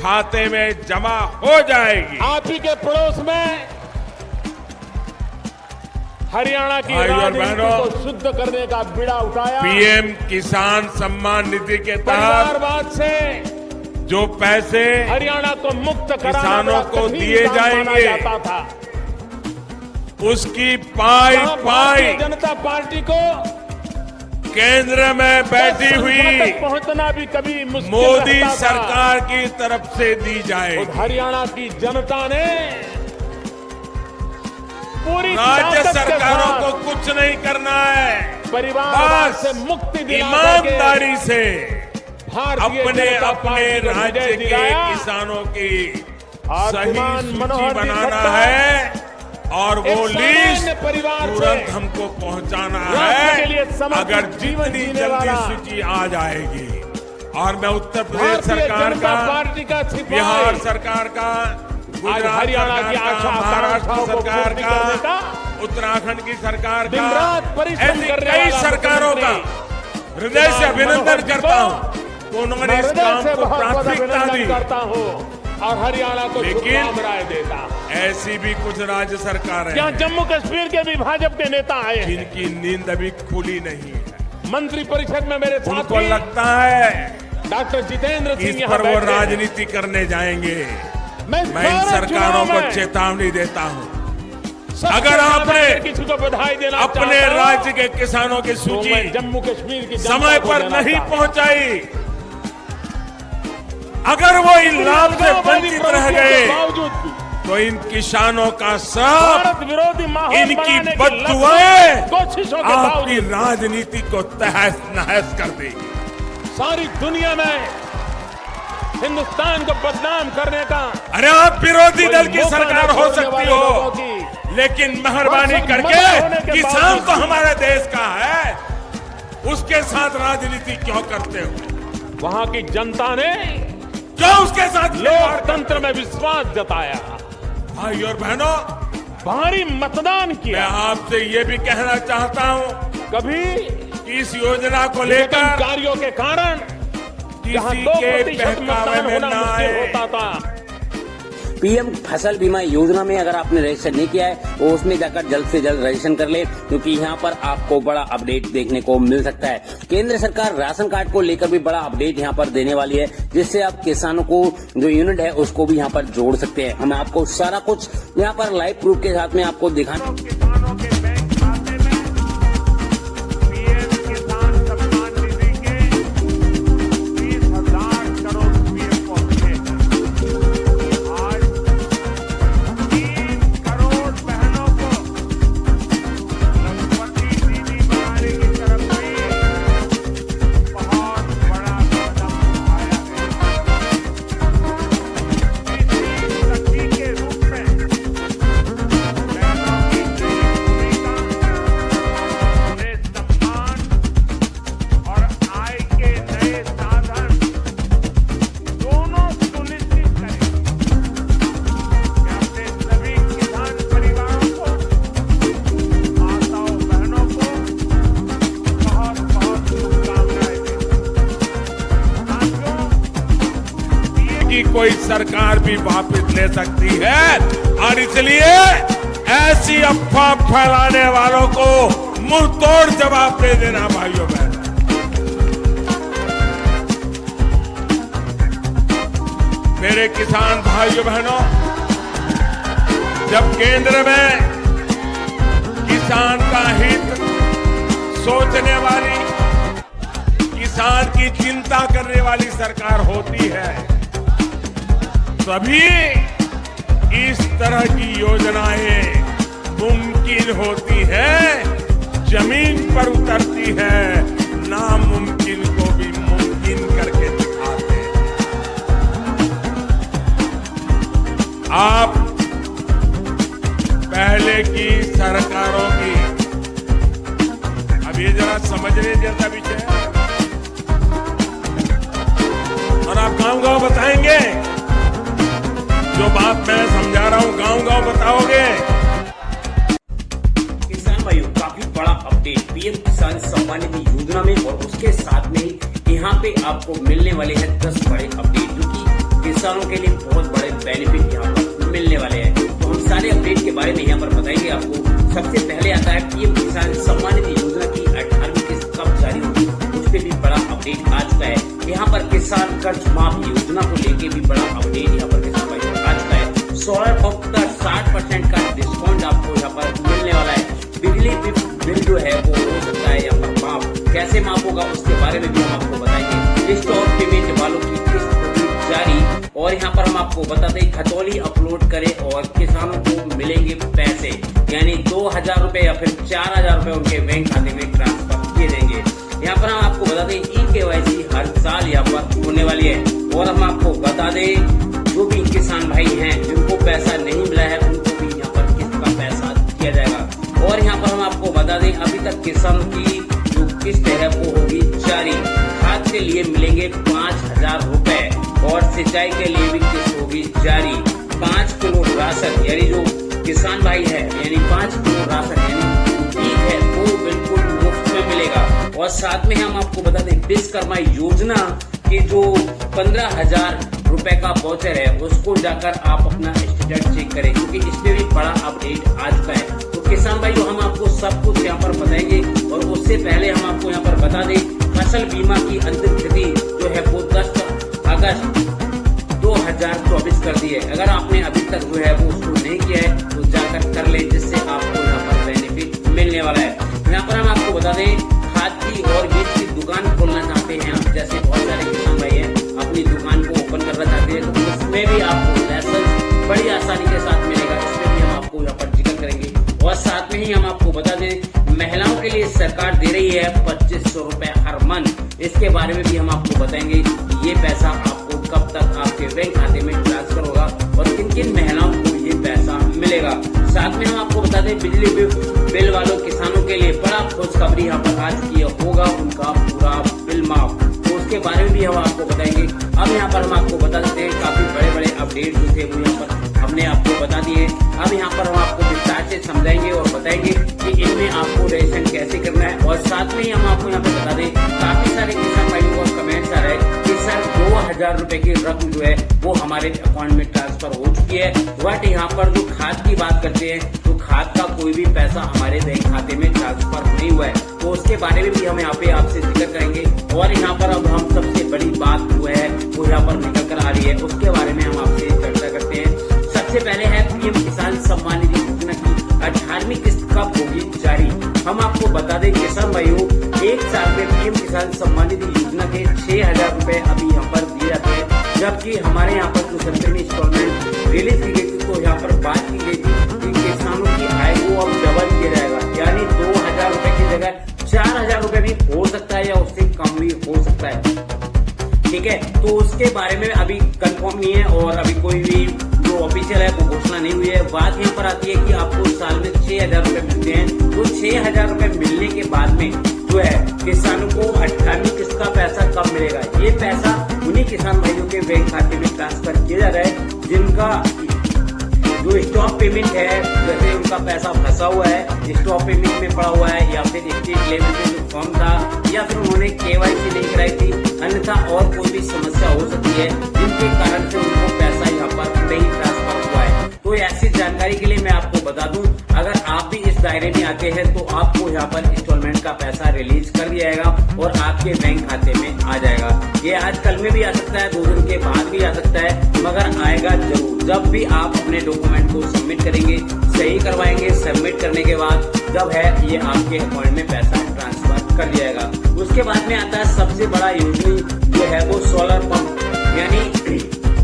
खाते में जमा हो जाएगी। आप ही के पड़ोस में हरियाणा की राजनीति को शुद्ध करने का बीड़ा उठाया। पीएम किसान सम्मान निधि के तहत परिवारवाद से जो पैसे हरियाणा को मुक्त किसानों को दिए जाएंगे, जाता था, उसकी पाई जनता पार्टी को केंद्र में बैठी हुई पहुंचना भी कभी मुश्किल मोदी रहता था। सरकार की तरफ से दी जाएगी। हरियाणा की जनता ने पूरी राज्य ताकत के सरकारों साथ को कुछ नहीं करना है, परिवारवाद बस से मुक्ति दिला ईमानदारी से भारतीय अपने जनता अपने पार्टी को राज्य विजय के दिलाया। किसानों की और सही श्रीमान सूची मनोहर जी बनाना खट्टर है और वो एक लिस्ट सामान्य परिवार से तुरंत हमको पहुंचाना राष्ट्र के लिए है। समर्पित अगर जीवन जितनी जीने जल्दी वाला सूची आ जाएगी, और मैं उत्तर प्रदेश भारतीय सरकार जनता का, पार्टी का सिपाही बिहार सरकार का, गुजरात हरियाणा की सरकार का, आशा महाराष्ट्र आकांक्षाओं को सरकार पूर्ति करने का, का, उत्तराखंड की सरकार दिन का, रात परिश्रम ऐसी करने कई वाला सरकारों का मुख्यमंत्री हृदय से अभिनंदन मनोहर जी करता को हूँ तो उन्होंने मैं इस हृदय काम से को बहुत प्राथमिकता अभिनंदन दी। करता हूँ और हरियाणा को लेकिन शुभकाम राय देता। ऐसी भी कुछ राज्य सरकारें यहाँ हैं जम्मू कश्मीर के भी भाजपा के नेता आए हैं। जिनकी नींद अभी खुली नहीं है। मंत्री परिषद में मेरे उनको साथी लगता है डॉक्टर जितेंद्र इस सिंह यहाँ पर वो बैठे हैं। राजनीति करने जाएंगे। मैं मैं इन सारे सरकारों चुनाव को में चेतावनी देता हूँ, सबसे अगर ज्यादा आपने किसी को बधाई देना अपने चाहता हूं, राज्य के किसानों की तो सूची मैं जम्मू कश्मीर की जनता समय को पर देना नहीं चाहता हूं। पहुंचाई, अगर वो इन लाभ से वंचित रह गए बावजूद भी तो इन किसानों का सब भारत विरोधी माहौल इनकी बनाने की बददुआएं कोशिशों के आपकी बावजूद राजनीति को तहस नहस कर देगी। सारी दुनिया में हिंदुस्तान को बदनाम करने का अरे आप विरोधी दल की मौका सरकार न हो छोड़ने सकती वाले हो, लोगों की लेकिन मेहरबानी मना होने करके के किसान बावजूद तो भी हमारे देश का है, उसके साथ राजनीति क्यों करते हो? वहां की जनता ने क्यों उसके साथ लोकतंत्र में विश्वास जताया, भाई और बहनों, भारी मतदान मैं किया। आपसे ये भी कहना चाहता हूँ कभी कि इस योजना को लेकर कार्यों के कारण जहां किसी 2% के बहकावे मतदान में होना न मुश्किल आए। होता था। पीएम फसल बीमा योजना में अगर आपने रजिस्टर नहीं किया है तो उसमें जाकर जल्द से जल्द रजिस्ट्रेशन कर ले, क्योंकि यहाँ पर आपको बड़ा अपडेट देखने को मिल सकता है। केंद्र सरकार राशन कार्ड को लेकर भी बड़ा अपडेट यहाँ पर देने वाली है, जिससे आप किसानों को जो यूनिट है उसको भी यहाँ पर जोड़ सकते हैं। हम आपको सारा कुछ यहाँ पर लाइव प्रूफ के साथ में आपको दिखाना। किसानों के बैंक खाते में पीएम किसान सम्मान निधि के 30,000 करोड़ रुपए पहुंचे हैं। आज 3 करोड़ बहनों को लखपति दीदी बनाने की तरफ भी बहुत बड़ा कदम उठाया गया। इसी सखी के रूप में बहनों की नई भूमिका, उन्हें सम्मान और आय के नए साधन दोनों सुनिश्चित करें। मैं अपने सभी किसान परिवारों को, माताओं बहनों को बहुत बहुत शुभकामनाएं देता हूं। साथियों, की कोई सरकार भी वापस ले सकती है और इसलिए ऐसी अफवाह फैलाने वालों को मुंह तोड़ जवाब दे देना। भाइयों बहनों, मेरे किसान भाइयों बहनों, जब केंद्र में किसान का हित सोचने वाली, किसान की चिंता करने वाली सरकार होती है, तभी इस तरह की योजनाएं मुमकिन होती है, जमीन पर उतरती है, नामुमकिन को भी मुमकिन करके दिखाते हैं। आप पहले की सरकारों की, अब ये जरा समझने जैसा विषय है और आप गांव-गांव बताएंगे जो बात मैं समझा रहा हूं, गांव-गांव बताओगे। किसान भाइयों, काफी बड़ा अपडेट पीएम किसान सम्मान निधि योजना में और उसके साथ में यहाँ पे आपको मिलने वाले हैं 10 बड़े अपडेट, जो कि किसानों के लिए बहुत बड़े बेनिफिट यहाँ पर मिलने वाले हैं। तो हम सारे अपडेट के बारे में यहाँ पर बताएंगे आपको। सबसे पहले आता है पीएम किसान सम्मान निधि योजना की 18वीं किस्त कब जारी होगी, उस पर भी बड़ा अपडेट आ चुका है। यहाँ पर किसान कर्ज माफी योजना को लेके भी बड़ा अपडेट यहाँ पर किसान भाई आ चुका है। सोलर पंप का 60% का डिस्काउंट आपको यहाँ पर मिलने वाला है। बिजली बिल जो है वो हो सकता है यहाँ पर माफ, कैसे माफ होगा उसके बारे में भी हम आपको बताएंगे। स्टॉक पेमेंट वालों की किस्त होगी जारी, और यहाँ पर हम आपको बता दें खतौली अपलोड करें और किसानों को मिलेंगे पैसे, यानी 2000 रुपए या फिर 4000 रुपए उनके बैंक खाते में ट्रांसफर किए जाएंगे। यहाँ पर हम आपको बता दें eKYC हर साल यहाँ पर होने वाली है, और हम आपको बता दें जो भी किसान भाई हैं जिनको पैसा नहीं मिला है उनको भी यहाँ पर किस्त का पैसा दिया जाएगा। और यहाँ पर हम आपको बता दें अभी तक किसानों की जो किस्त है वो होगी जारी। खाद के लिए मिलेंगे 5000 रुपए, और सिंचाई के लिए भी किस्त होगी जारी। 5 किलो राशन, यानी जो किसान भाई है यानी 5 किलो राशन यानी बीज है वो बिल्कुल मुफ्त में मिलेगा। और साथ में हम आपको बता दें विश्वकर्मा योजना की जो 15,000 रुपए का वाउचर है उसको जाकर आप अपना स्टेटस चेक करें, क्योंकि इसमें भी बड़ा अपडेट आ चुका है। तो किसान भाई हम आपको सब कुछ यहाँ पर बताएंगे, और उससे पहले हम आपको यहाँ पर बता दें फसल बीमा की अंतिम तिथि जो है वो 10 अगस्त 2024 कर दी है। अगर आपने अभी तक जो है वो उसको नहीं किया है तो जाकर कर ले, जिससे आपको यहाँ पर बेनिफिट मिलने वाला है। यहाँ पर हम आपको बता दें खाद की और बीज की दुकान खोलना चाहते हैं आप, जैसे बहुत सारे किसान भाई हैं अपनी दुकान को ओपन करना चाहते हैं, तो उसमें भी आपको लाइसेंस बड़ी आसानी के साथ मिलेगा। इसमें भी हम आपको यहाँ पर जिक्र करेंगे। और साथ में ही हम आपको बता दें महिलाओं के लिए सरकार दे रही है 2500 रुपए हर मंथ, इसके बारे में भी हम आपको बताएंगे ये पैसा आपको कब तक आपके बैंक खाते में ट्रांसफर होगा और किन किन महिलाओं को ये पैसा मिलेगा। साथ में हम आपको बता दें बिजली बिल वालों किसानों के लिए बड़ा खुशखबरी यहाँ पर आज की होगा, उनका पूरा बिल माफ, तो उसके बारे में भी हम आपको बताएंगे। अब यहाँ पर हम आपको बता देते हैं काफी बड़े बड़े अपडेट जो थे वो यहाँ पर हमने आपको बता दिए। अब यहाँ पर हम आपको विस्तार से समझाएंगे और बताएंगे कि इनमें आपको रजिस्ट्रेशन कैसे करना है। और साथ में ही हम आपको यहाँ पे बता दें काफी सारे किसान भाइयों को कमेंट्स आ रहे हैं कि सर 2000 रुपए की रकम जो है वो हमारे अकाउंट में ट्रांसफर हो चुकी है, बट यहाँ पर जो खाद की बात करते हैं तो खाद का कोई भी पैसा हमारे बैंक खाते में ट्रांसफर नहीं हुआ है, तो उसके बारे में भी हम यहाँ पे आपसे जिक्र करेंगे। और यहाँ पर अब हम सबसे बड़ी बात जो है वो यहाँ पर निकल कर आ रही है, उसके बारे में हम आपसे चर्चा करते हैं। सबसे पहले है पीएम किसान सम्मान निधि योजना की 18वीं किस्त कब होगी जारी। हम आपको बता दें किसान भाइयों, एक साल में पीएम किसान सम्मान निधि योजना के 6000 रुपए अभी यहाँ पर दिए जाते हैं, जबकि हमारे यहाँ पर जो 17वीं इंस्टॉलमेंट रिलीज की गई थी तो यहाँ पर बात की गई थी कि किसानों की आय को अब डबल किया जाएगा, यानी 2000 रुपए की जगह 4000 रुपए भी हो सकता है या उससे कम भी हो सकता है। ठीक है, तो उसके बारे में अभी कंफर्म नहीं है और अभी कोई भी जो ऑफिशियल है वो घोषणा नहीं हुई है। बात यहाँ पर आती है कि आपको साल में 6000 रुपए मिलते हैं, तो 6000 रुपए मिलने के बाद में जो है किसानों को 18वीं किस्त का पैसा कब मिलेगा। ये पैसा उन्हीं किसान भाइयों के बैंक खाते में ट्रांसफर किया जा रहा है जिनका जो स्टॉक पेमेंट है, जैसे उनका पैसा फंसा हुआ है स्टॉक पेमेंट में पड़ा हुआ है, या फिर स्टेट लेवल पे जो फॉर्म था, या फिर उन्होंने KYC नहीं कराई थी, अन्यथा और कोई भी समस्या हो सकती है जिनके कारण से उनको पैसा यहाँ पर नहीं ट्रांसफर हुआ है। तो ऐसी जानकारी के लिए मैं आपको बता दूं, अगर आप भी इस दायरे में आते हैं तो आपको यहाँ पर इंस्टॉलमेंट का पैसा रिलीज कर दिया जाएगा और आपके बैंक खाते में आ जाएगा। ये आज कल में भी आ सकता है, 2 दिन के बाद भी आ सकता है, मगर आएगा जरूर जब भी आप अपने डॉक्यूमेंट को सबमिट करेंगे, सही करवाएंगे। सबमिट करने के बाद जब है ये आपके अकाउंट में पैसा ट्रांसफर कर दिया जाएगा। उसके बाद में आता है सबसे बड़ा योजना जो है वो सोलर पंप, यानी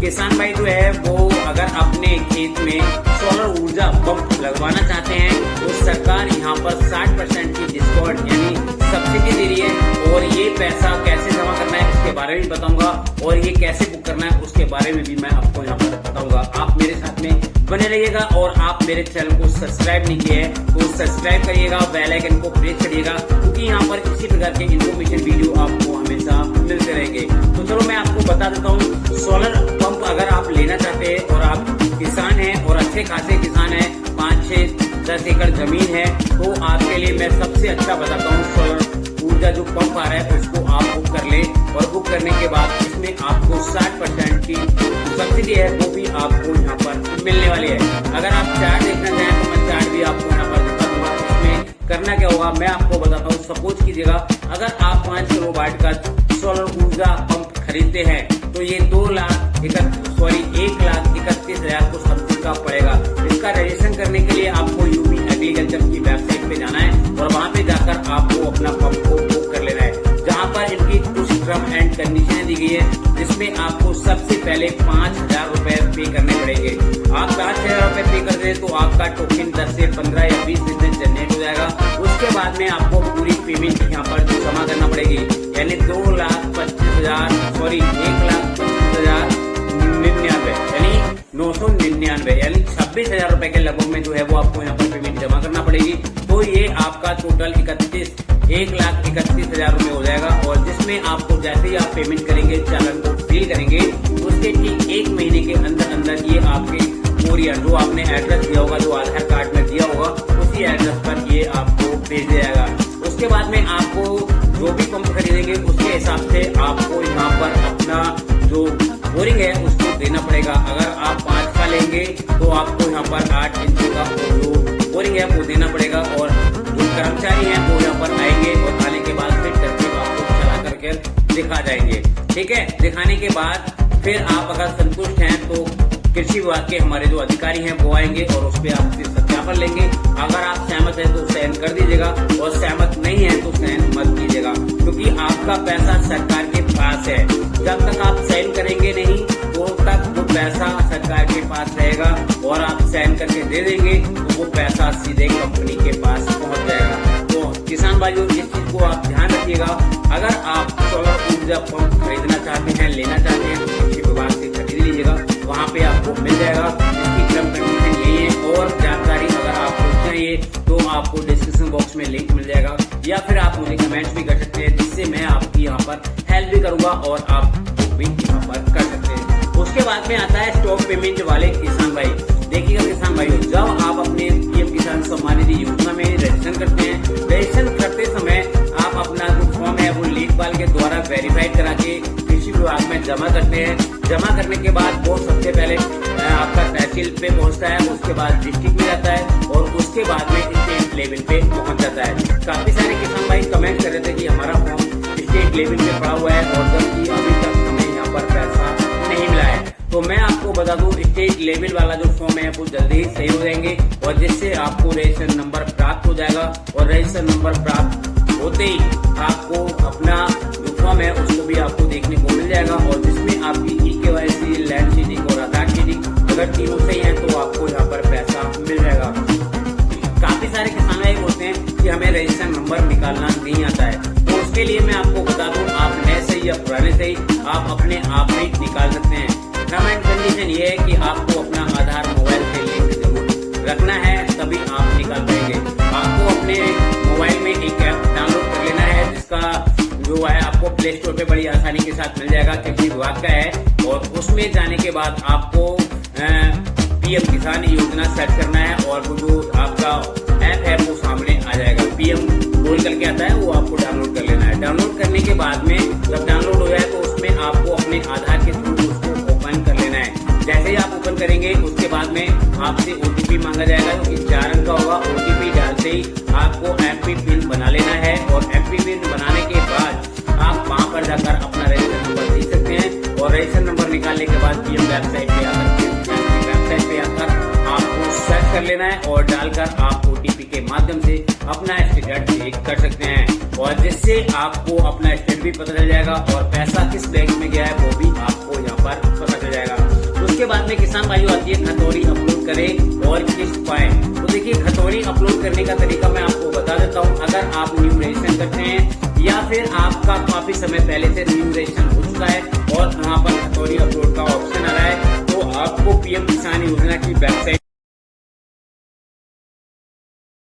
किसान भाई जो है वो अगर अपने खेत में सोलर ऊर्जा पंप लगवाना चाहते हैं तो सरकार यहाँ पर 60% की डिस्काउंट यानी सब्सिडी दे रही है। और ये पैसा कैसे जमा करना है उसके बारे में बताऊंगा, और ये कैसे बुक करना है उसके बारे में भी मैं आपको यहाँ पर बताऊंगा। आप मेरे साथ में बने रहिएगा, और आप मेरे चैनल को सब्सक्राइब नहीं किए हैं तो सब्सक्राइब करिएगा, बेल आइकन को प्रेस करिएगा, क्योंकि यहाँ पर इसी प्रकार के इन्फॉर्मेशन वीडियो आपको हमेशा मिलते रहेंगे। तो चलो मैं आपको बता देता हूँ, सोलर पंप अगर आप लेना चाहते हैं और आप किसान हैं और अच्छे खासे किसान हैं, 5, 6, 10 एकड़ जमीन है, तो आपके लिए मैं सबसे अच्छा बताता हूँ सोलर ऊर्जा जो पंप आ रहा है उसको आप बुक कर ले, और बुक करने के बाद इसमें आपको 60% की सब्सिडी है वो भी आपको यहाँ पर मिलने वाली है। अगर आप चार्ट देखना चाहें तो मैं चार्ट भी आपको यहाँ पर दिखा दूंगा। इसमें करना क्या होगा मैं आपको बताता हूँ। सपोज कीजिएगा अगर आप 5 किलोवाट का सोलर ऊर्जा पंप खरीदते हैं तो ये 1,31,000 को समथिंग का पड़ेगा। इसका रजिस्ट्रेशन करने के लिए आपको यूपी एग्रीकल्चर की वेबसाइट पे जाना है और वहाँ पे जाकर आपको अपना पंप को बुक कर लेना है, जहाँ पर इनकी कुछ टर्म एंड कंडीशन दी गई है, जिसमें आपको सबसे पहले 5,000 रुपए पे करने पड़ेंगे। आप 5,000 रुपए पे कर दें तो आपका टोकन 10 से 15 या 20 दिन में जनरेट हो जाएगा। उसके बाद में आपको पूरी पेमेंट यहाँ पर जमा करना पड़ेगी, यानी 1,25,000 यानी 999 यानी 26,000 रुपए के लगभग में जो है वो आपको यहाँ पर पेमेंट जमा करना पड़ेगी। तो ये आपका टोटल 1,31,000 रुपए हो जाएगा। और जिसमें आपको जैसे ही आप पेमेंट करेंगे, चालान को फिल करेंगे, उसके ठीक 1 महीने के अंदर अंदर ये आपके कोरियर जो आपने एड्रेस दिया होगा, जो आधार कार्ड में दिया होगा, उसी एड्रेस पर ये आपको भेज दिया जाएगा। उसके बाद में आपको जो भी पंप खरीदेंगे उसके हिसाब से आपको यहाँ पर अपना जो बोरिंग है उसको देना पड़ेगा। अगर आप 5 का लेंगे तो आपको यहाँ पर 8 इंच का जो बोरिंग है वो देना पड़ेगा। और जो कर्मचारी हैं वो यहाँ पर आएंगे और आने के बाद फिट करके आपको चला करके दिखा जाएंगे। ठीक है, दिखाने के बाद फिर आप अगर संतुष्ट हैं तो कृषि विभाग के हमारे जो अधिकारी हैं वो आएंगे और उस पर आप सत्यापन लेंगे। अगर आप सहमत हैं तो साइन कर दीजिएगा और सहमत नहीं है तो साइन मत कीजिएगा, क्योंकि आपका पैसा सरकार के पास है। जब तक आप साइन करेंगे नहीं तो तक वो पैसा सरकार के पास रहेगा, और आप साइन करके दे देंगे तो वो पैसा सीधे कंपनी के पास पहुंच जाएगा। तो किसान भाइयों इस चीज को आप ध्यान रखिएगा। अगर आप सोलर ऊर्जा पंप खरीदना चाहते हैं, लेना चाहते हैं तो कृषि विभाग से खरीद लीजिएगा, वहाँ पे आपको मिल जाएगा। इसकी टर्म कंडीशन यही है, और जानकारी अगर आपको चाहिए तो आपको डिस्क्रिप्शन बॉक्स में लिंक मिल जाएगा, या फिर आप मुझे कमेंट्स भी कर सकते हैं, जिससे मैं आपकी यहाँ पर हेल्प भी करूंगा और आप भी यहाँ पर कर सकते हैं। उसके बाद में आता है स्टॉक पेमेंट वाले किसान भाई। देखिएगा किसान भाई, जब आप अपने पीएम किसान सम्मान निधि योजना में रजिस्ट्रेशन करते हैं, रजिस्ट्रेशन करते समय आप अपना जो फॉर्म है वो लेखपाल के द्वारा वेरीफाइड करा के कृषि विभाग में जमा करते हैं। जमा करने के बाद वो सबसे पहले आपका तहसील पे पहुंचता है, उसके बाद डिस्ट्रिक्ट में जाता है और उसके बाद में स्टेट लेवल पे पहुंच जाता है। काफी सारे किसान भाई कमेंट कर रहे थे कि हमारा फॉर्म स्टेट लेवल पे पड़ा हुआ है और जबकि अभी तक हमें यहाँ पर पैसा नहीं मिला है। तो मैं आपको बता दूं, स्टेट लेवल वाला जो फॉर्म है वो जल्दी ही सही हो जाएंगे, और जिससे आपको रजिस्ट्रेशन नंबर प्राप्त हो जाएगा। और रजिस्ट्रेशन नंबर प्राप्त होते ही आपको अपना जो फॉर्म है उसको भी आपको देखने को मिल जाएगा, और जिसमें आपकी EKYC, लैंड सीडिंग और आधार सीडिंग अगर तीनों सही है तो आपको यहाँ पर पैसा मिल जाएगा। काफी सारे किसान भाई बोलते हैं कि हमें रजिस्ट्रेशन नंबर निकालना नहीं आता है, तो उसके लिए मैं आपको बता दूं, आप नए से या पुराने से ही आप अपने आप ही निकाल सकते हैं। टर्म एंड कंडीशन ये है कि आपको अपना आधार मोबाइल से लिंक जरूर रखना है, तभी आप निकाल पाएंगे। आपको अपने मोबाइल में एक ऐप डाउनलोड कर लेना है, जिसका जो है आपको प्ले स्टोर पे बड़ी आसानी के साथ मिल जाएगा, कृषि विभाग का है। और उसमें जाने के बाद आपको पीएम किसान योजना सर्च करना है, और वो जो आपका ऐप है वो सामने आ जाएगा। पीएम बोल करके आता है, वो आपको डाउनलोड कर लेना है। डाउनलोड करने के बाद में जब डाउनलोड हो जाए तो उसमें आपको अपने आधार के थ्रू उसको ओपन कर लेना है। जैसे ही आप ओपन करेंगे उसके बाद में आपसे OTP मांगा जाएगा, जो कि 4 अंक का होगा। OTP डालते ही आपको MP पिन बना लेना है, और MP पिन बनाने के बाद आप वहाँ पर जाकर अपना रजिस्ट्रेशन नंबर दे सकते हैं। और रजिस्ट्रेशन नंबर निकालने के बाद पीएम वेबसाइट पे आकर आपको सर्च कर लेना है, और डालकर आप OTP के माध्यम से अपना स्टेटस चेक कर सकते हैं, और जिससे आपको अपना स्टेट भी पता चल जाएगा और पैसा किस बैंक में गया है वो भी आपको यहाँ पर पता चल जाएगा। उसके बाद में किसान भाइयों आती है खतौनी अपलोड करें और किस्त पाए। तो देखिए, खतौनी अपलोड करने का तरीका मैं आपको बता देता हूँ। अगर आप न्यू रजिस्ट्रेशन करते हैं या फिर आपका काफी समय पहले से न्यू रजिस्ट्रेशन हो चुका है और वहाँ पर खतौनी अपलोड का ऑप्शन आ रहा है, तो आपको पीएम किसान योजना की वेबसाइट